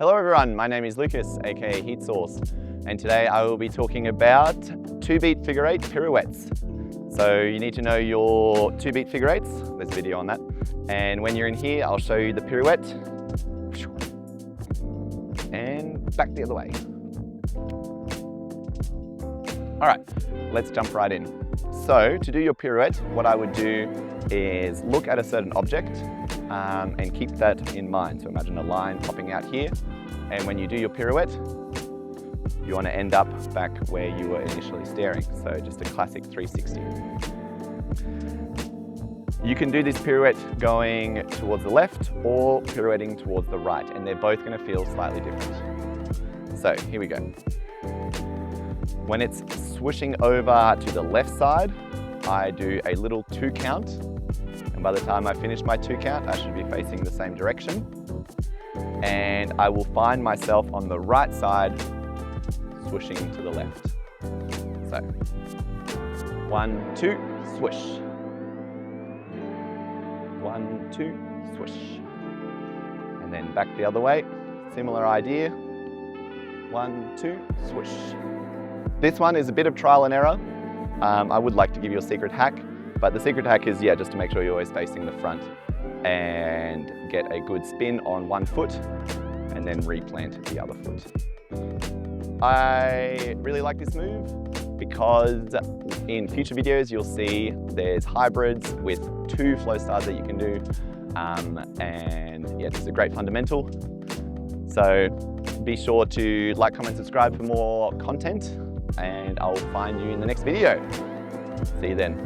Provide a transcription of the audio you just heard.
Hello everyone, my name is Lucas, aka Heat Sauce, and today I will be talking about 2-beat figure 8 pirouettes. So you need to know your 2-beat figure 8s, there's a video on that, and when you're in here I'll show you the pirouette, and back the other way. Alright, let's jump right in. So to do your pirouette, what I would do is look at a certain object and keep that in mind. So imagine a line popping out here, and when you do your pirouette, you want to end up back where you were initially staring. So just a classic 360. You can do this pirouette going towards the left or pirouetting towards the right, and they're both going to feel slightly different. So here we go. When it's swooshing over to the left side, I do a little 2 count. And by the time I finish my 2 count, I should be facing the same direction. And I will find myself on the right side, swooshing to the left. So, 1, 2, swish. 1, 2, swish. And then back the other way, similar idea. 1, 2, swish. This one is a bit of trial and error. I would like to give you a secret hack, but the secret hack is, just to make sure you're always facing the front and get a good spin on one foot and then replant the other foot. I really like this move because in future videos you'll see there's hybrids with 2 flow stars that you can do, and this is a great fundamental. So be sure to like, comment, subscribe for more content, and I'll find you in the next video. See you then.